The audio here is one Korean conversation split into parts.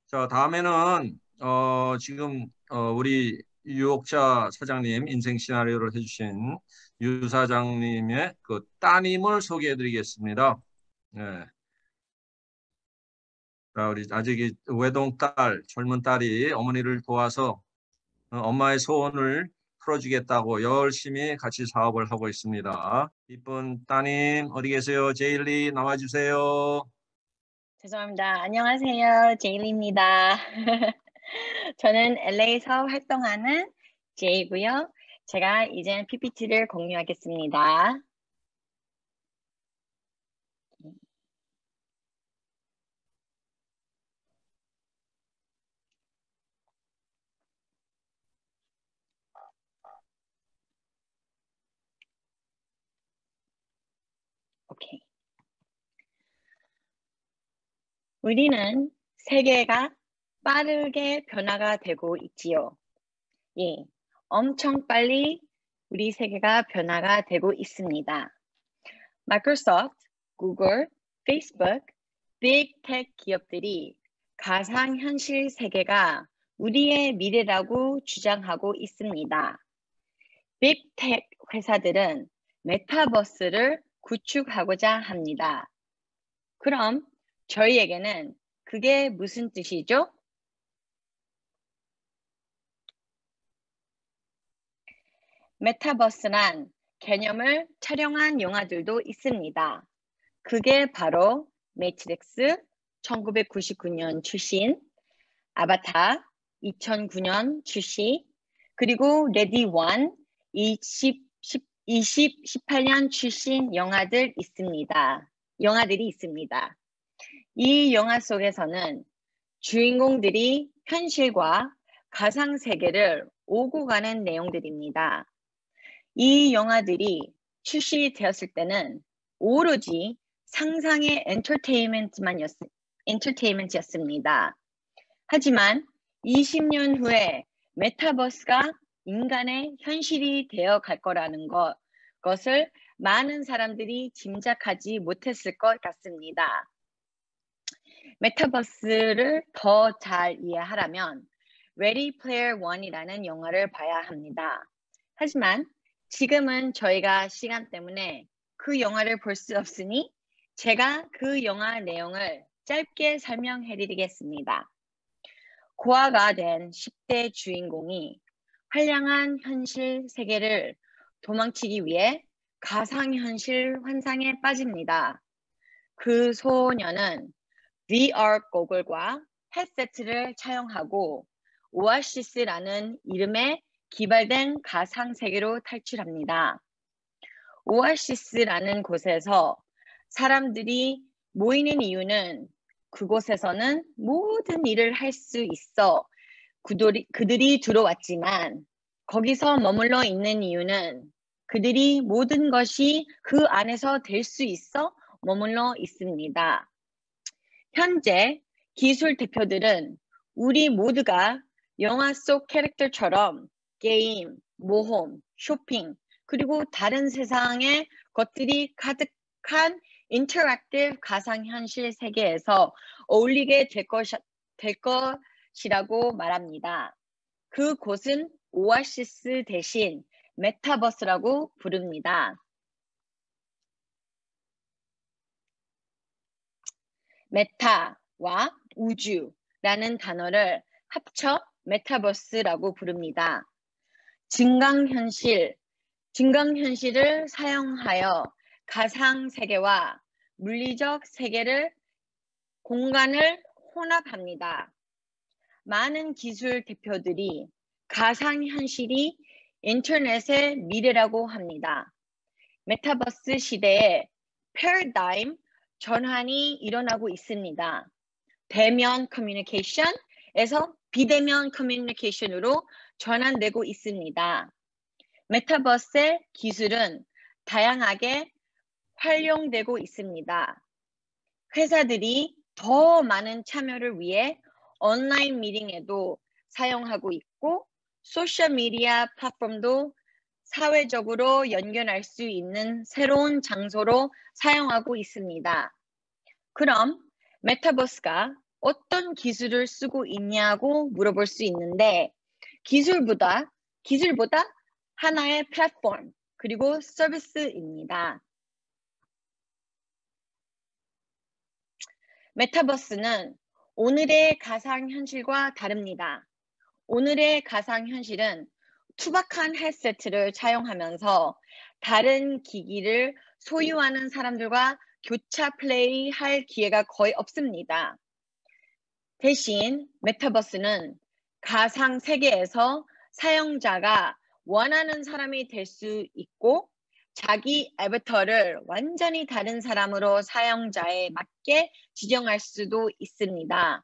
자, 다음에는 지금 우리 유옥자 사장님 인생 시나리오를 해주신 유 사장님의 그 따님을 소개해드리겠습니다. 네. 자, 우리 아직 외동딸, 젊은 딸이 어머니를 도와서 엄마의 소원을 풀어주겠다고 열심히 같이 사업을 하고 있습니다. 이쁜 따님 어디 계세요? 제일리 나와주세요. 죄송합니다. 안녕하세요. 제일입니다. 저는 LA에서 활동하는 제이고요. 제가 이제 PPT를 공유하겠습니다. 오케이. 우리는 세계가 빠르게 변화가 되고 있지요. 예, 엄청 빨리 우리 세계가 변화가 되고 있습니다. 마이크로소프트, 구글, 페이스북, 빅테크 기업들이 가상현실 세계가 우리의 미래라고 주장하고 있습니다. 빅테크 회사들은 메타버스를 구축하고자 합니다. 그럼 저희에게는 그게 무슨 뜻이죠? 메타버스란 개념을 촬영한 영화들도 있습니다. 그게 바로 매트릭스 1999년 출신, 아바타 2009년 출시, 그리고 레디 원 2018년 출신 영화들이 있습니다. 이 영화 속에서는 주인공들이 현실과 가상 세계를 오고 가는 내용들입니다. 이 영화들이 출시되었을 때는 오로지 상상의 엔터테인먼트였습니다. 하지만 20년 후에 메타버스가 인간의 현실이 되어 갈 거라는 것을 많은 사람들이 짐작하지 못했을 것 같습니다. 메타버스를 더 잘 이해하려면 Ready Player One이라는 영화를 봐야 합니다. 하지만 지금은 저희가 시간 때문에 그 영화를 볼 수 없으니 제가 그 영화 내용을 짧게 설명해 드리겠습니다. 고아가 된 10대 주인공이 활량한 현실 세계를 도망치기 위해 가상현실 환상에 빠집니다. 그 소녀는 VR 고글과 헤드세트를 차용하고 오아시스라는 이름의 개발된 가상 세계로 탈출합니다. 오아시스라는 곳에서 사람들이 모이는 이유는 그곳에서는 모든 일을 할 수 있어 그들이 들어왔지만 거기서 머물러 있는 이유는 그들이 모든 것이 그 안에서 될 수 있어 머물러 있습니다. 현재 기술 대표들은 우리 모두가 영화 속 캐릭터처럼 게임, 모험, 쇼핑, 그리고 다른 세상의 것들이 가득한 인터랙티브 가상현실 세계에서 어울리게 될 것이라고 말합니다. 그곳은 오아시스 대신 메타버스라고 부릅니다. 메타와 우주라는 단어를 합쳐 메타버스라고 부릅니다. 증강현실을 사용하여 가상세계와 물리적 세계를 공간을 혼합합니다. 많은 기술 대표들이 가상현실이 인터넷의 미래라고 합니다. 메타버스 시대에 패러다임 전환이 일어나고 있습니다. 대면 커뮤니케이션에서 비대면 커뮤니케이션으로 전환되고 있습니다. 메타버스의 기술은 다양하게 활용되고 있습니다. 회사들이 더 많은 참여를 위해 온라인 미팅에도 사용하고 있고 소셜미디어 플랫폼도 사회적으로 연결할 수 있는 새로운 장소로 사용하고 있습니다. 그럼 메타버스가 어떤 기술을 쓰고 있냐고 물어볼 수 있는데 기술보다 하나의 플랫폼 그리고 서비스입니다. 메타버스는 오늘의 가상현실과 다릅니다. 오늘의 가상현실은 투박한 헤드셋을 사용하면서 다른 기기를 소유하는 사람들과 교차 플레이할 기회가 거의 없습니다. 대신 메타버스는 가상 세계에서 사용자가 원하는 사람이 될 수 있고 자기 애버터를 완전히 다른 사람으로 사용자에 맞게 지정할 수도 있습니다.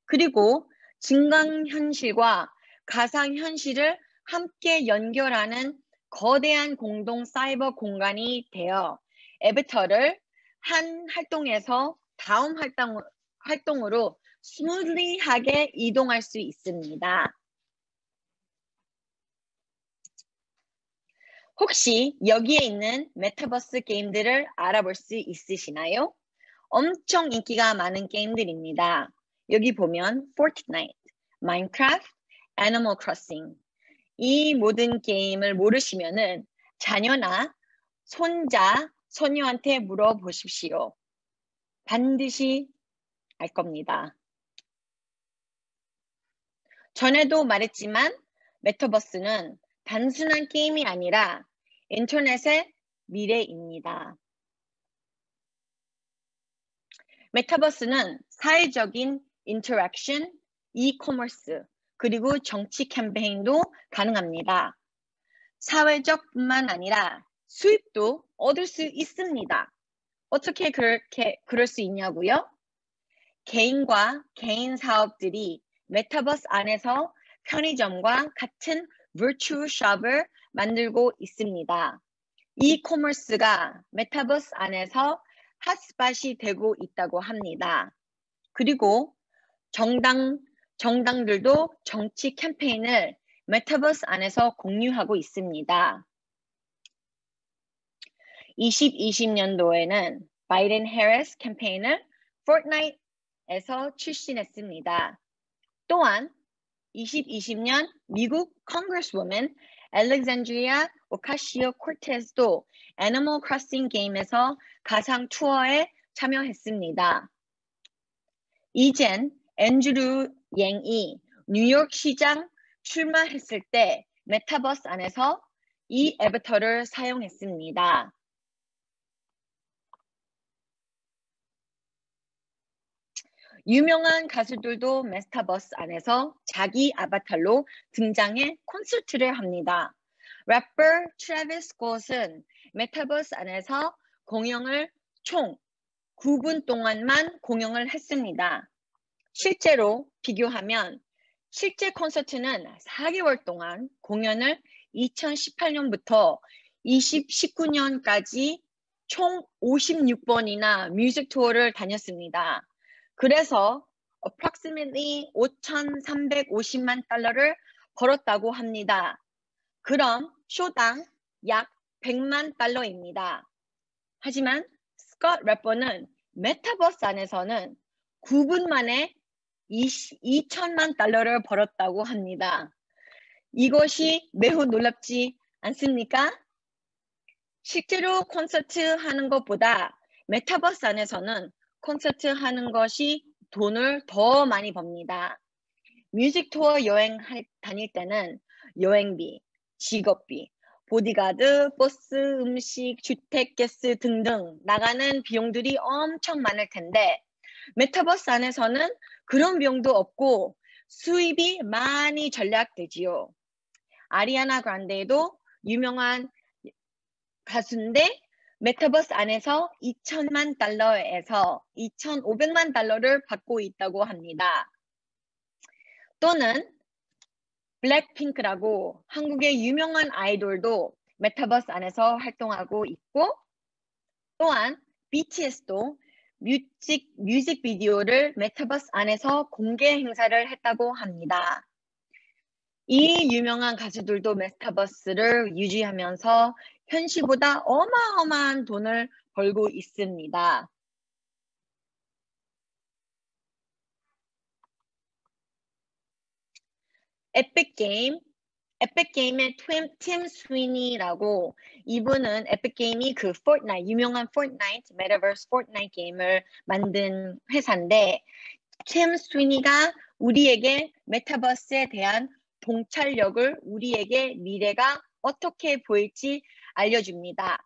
그리고 증강현실과 가상현실을 함께 연결하는 거대한 공동 사이버 공간이 되어 애버터를 한 활동에서 다음 활동으로 스무드리하게 이동할 수 있습니다. 혹시 여기에 있는 메타버스 게임들을 알아볼 수 있으시나요? 엄청 인기가 많은 게임들입니다. 여기 보면 포트나이트, 마인크래프트, 애니멀 크로싱 이 모든 게임을 모르시면은 자녀나 손자, 손녀한테 물어보십시오. 반드시 알 겁니다. 전에도 말했지만 메타버스는 단순한 게임이 아니라 인터넷의 미래입니다. 메타버스는 사회적인 인터랙션, 이커머스, 그리고 정치 캠페인도 가능합니다. 사회적뿐만 아니라 수입도 얻을 수 있습니다. 어떻게 그럴 수 있냐고요? 개인과 개인 사업들이 메타버스 안에서 편의점과 같은 virtual shop을 만들고 있습니다. 이커머스가 메타버스 안에서 핫스팟이 되고 있다고 합니다. 그리고 정당들도 정치 캠페인을 메타버스 안에서 공유하고 있습니다. 2020년도에는 바이든 해리스 캠페인을 포트나이트에서 출신했습니다. 또한 2020년 미국 컨그레스우먼 알렉산드리아 오카시오 코테스도 애니멀 크로싱 게임에서 가상 투어에 참여했습니다. 이젠 앤드류 양이 뉴욕 시장 출마했을 때 메타버스 안에서 이 애버터를 사용했습니다. 유명한 가수들도 메타버스 안에서 자기 아바타로 등장해 콘서트를 합니다. 래퍼 트래비스 스콧은 메타버스 안에서 공연을 총 9분 동안만 공연을 했습니다. 실제로 비교하면 실제 콘서트는 4개월 동안 공연을 2018년부터 2019년까지 총 56번이나 뮤직 투어를 다녔습니다. 그래서 approximately 5,350만 달러를 벌었다고 합니다. 그럼 쇼당 약 100만 달러입니다. 하지만 스콧 래퍼는 메타버스 안에서는 9분 만에 2천만 달러를 벌었다고 합니다. 이것이 매우 놀랍지 않습니까? 실제로 콘서트 하는 것보다 메타버스 안에서는 콘서트 하는 것이 돈을 더 많이 법니다. 뮤직 투어 여행 다닐 때는 여행비, 직업비, 보디가드, 버스, 음식, 주택, 가스 등등 나가는 비용들이 엄청 많을 텐데 메타버스 안에서는 그런 비용도 없고 수입이 많이 절약되지요. 아리아나 그란데도 유명한 가수인데 메타버스 안에서 2천만 달러에서 2,500만 달러를 받고 있다고 합니다. 또는 블랙핑크라고 한국의 유명한 아이돌도 메타버스 안에서 활동하고 있고 또한 BTS도 뮤직비디오를 메타버스 안에서 공개 행사를 했다고 합니다. 이 유명한 가수들도 메타버스를 유지하면서 현실보다 어마어마한 돈을 벌고 있습니다. 에픽게임의 팀 스위니라고, 이분은 에픽게임이 그 포트나이트, 유명한 포트나이트, 메타버스 포트나이트 게임을 만든 회사인데, 팀 스위니가 우리에게 메타버스에 대한 통찰력을, 우리에게 미래가 어떻게 보일지 알려줍니다.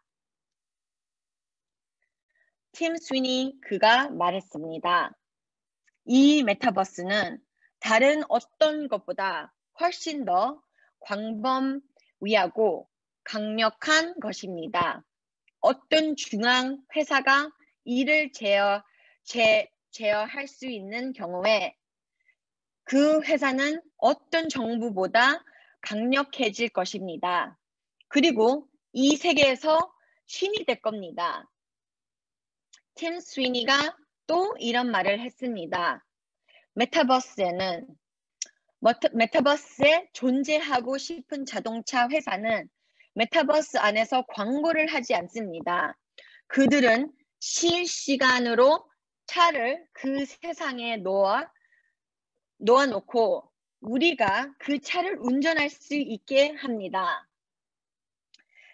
팀 스위니 그가 말했습니다. 이 메타버스는 다른 어떤 것보다 훨씬 더 광범위하고 강력한 것입니다. 어떤 중앙 회사가 이를 제어할 수 있는 경우에 그 회사는 어떤 정부보다 강력해질 것입니다. 그리고 이 세계에서 신이 될 겁니다. 팀 스위니가 또 이런 말을 했습니다. 메타버스에 존재하고 싶은 자동차 회사는 메타버스 안에서 광고를 하지 않습니다. 그들은 실시간으로 차를 그 세상에 놓아놓고 우리가 그 차를 운전할 수 있게 합니다.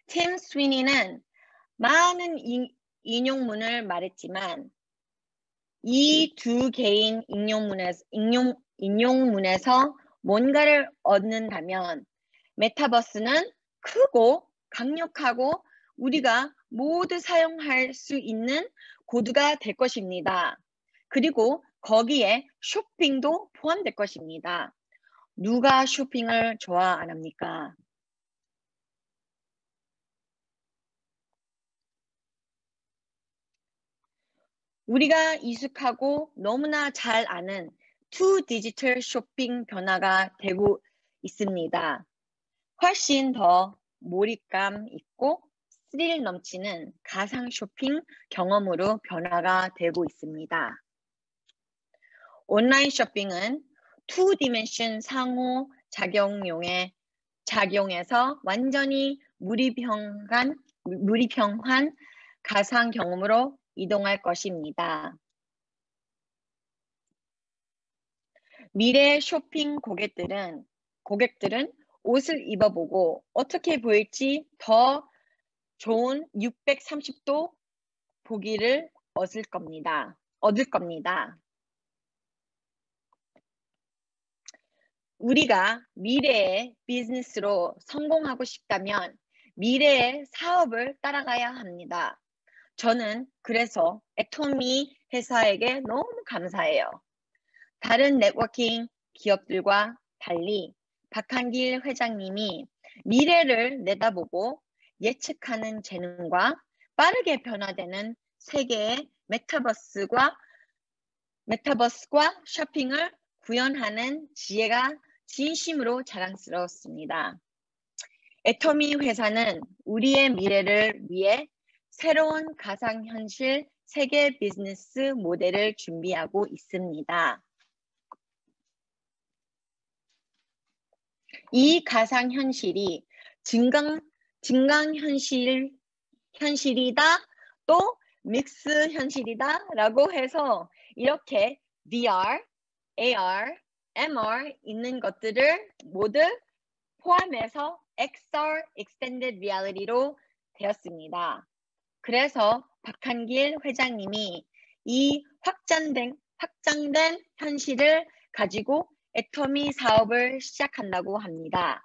팀 스위니는 많은 인용문을 말했지만 이 두 개인 인용문에서 뭔가를 얻는다면 메타버스는 크고 강력하고 우리가 모두 사용할 수 있는 코드가 될 것입니다. 그리고 거기에 쇼핑도 포함될 것입니다. 누가 쇼핑을 좋아 안 합니까? 우리가 익숙하고 너무나 잘 아는 투 디지털 쇼핑 변화가 되고 있습니다. 훨씬 더 몰입감 있고 스릴 넘치는 가상 쇼핑 경험으로 변화가 되고 있습니다. 온라인 쇼핑은 투 디멘션 상호 작용에서 완전히 무리평한 가상 경험으로 이동할 것입니다. 미래 쇼핑 고객들은 옷을 입어보고 어떻게 보일지 더 좋은 360도 보기를 얻을 겁니다. 우리가 미래의 비즈니스로 성공하고 싶다면 미래의 사업을 따라가야 합니다. 저는 그래서 애토미 회사에게 너무 감사해요. 다른 네트워킹 기업들과 달리 박한길 회장님이 미래를 내다보고 예측하는 재능과 빠르게 변화되는 세계의 메타버스과 쇼핑을 구현하는 지혜가 진심으로 자랑스러웠습니다. 애토미 회사는 우리의 미래를 위해 새로운 가상현실 세계 비즈니스 모델을 준비하고 있습니다. 이 가상현실이 증강현실이다 또 믹스 현실이다 라고 해서 이렇게 VR, AR, MR 있는 것들을 모두 포함해서 XR, Extended Reality로 되었습니다. 그래서 박한길 회장님이 이 확장된 현실을 가지고 애토미 사업을 시작한다고 합니다.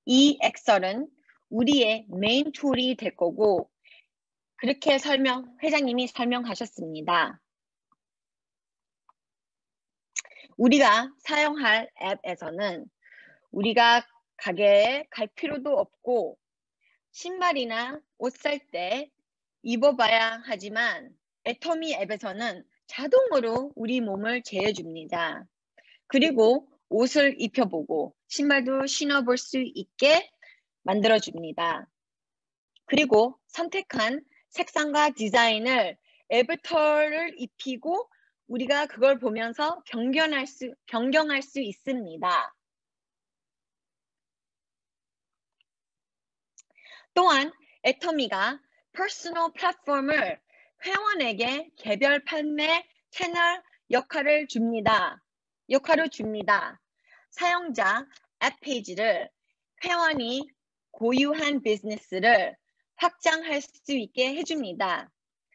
이 XR은 우리의 메인 툴이 될 거고 그렇게 회장님이 설명하셨습니다. 우리가 사용할 앱에서는 우리가 가게에 갈 필요도 없고 신발이나 옷 살 때 입어봐야 하지만 애토미 앱에서는 자동으로 우리 몸을 재해줍니다. 그리고 옷을 입혀보고 신발도 신어볼 수 있게 만들어줍니다. 그리고 선택한 색상과 디자인을 애버터를 입히고 우리가 그걸 보면서 변경할 수 있습니다. 또한 애토미가 퍼스널 플랫폼을 회원에게 개별 판매 채널 역할을 줍니다. 사용자 앱 페이지를 회원이 고유한 비즈니스를 확장할 수 있게 해줍니다.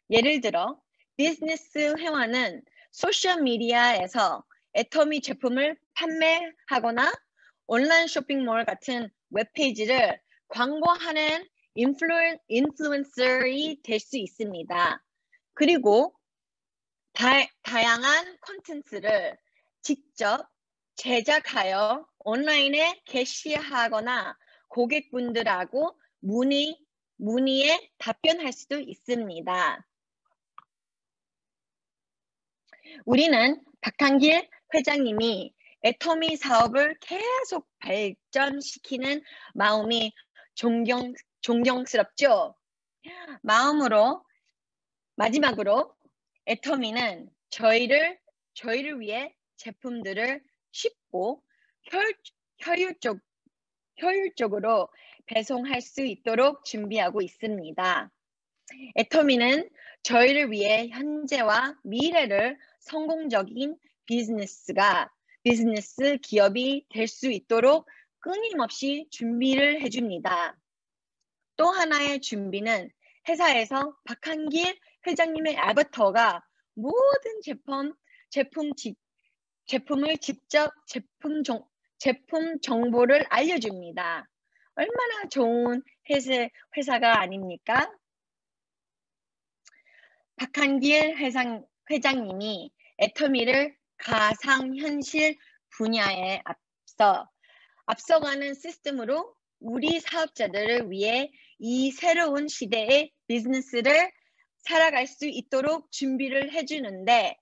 예를 들어 비즈니스 회원은 소셜미디어에서 애터미 제품을 판매하거나 온라인 쇼핑몰 같은 웹페이지를 광고하는 인플루언서이 될 수 있습니다. 그리고 다양한 콘텐츠를 직접 제작하여 온라인에 게시하거나 고객분들하고 문의에 답변할 수도 있습니다. 우리는 박한길 회장님이 애터미 사업을 계속 발전시키는 마음이 존경스럽죠. 마지막으로 애터미는 저희를 위해 제품들을 쉽고 효율적으로 배송할 수 있도록 준비하고 있습니다. 애터미는 저희를 위해 현재와 미래를 성공적인 비즈니스 기업이 될 수 있도록 끊임없이 준비를 해줍니다. 또 하나의 준비는 회사에서 박한길 회장님의 아바타가 모든 제품을 직접 제품 정보를 알려줍니다. 얼마나 좋은 회사가 아닙니까? 박한길 회장님이 애터미를 가상현실 분야에 앞서가는 시스템으로 우리 사업자들을 위해 이 새로운 시대의 비즈니스를 살아갈 수 있도록 준비를 해주는데,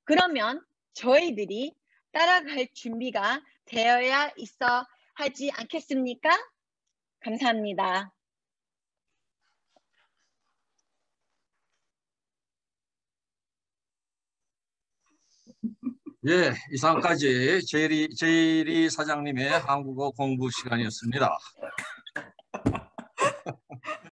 그러면 저희들이 따라갈 준비가 되어야 있어 하지 않겠습니까? 감사합니다. 예, 이상까지 제이리 사장님의 한국어 공부 시간이었습니다.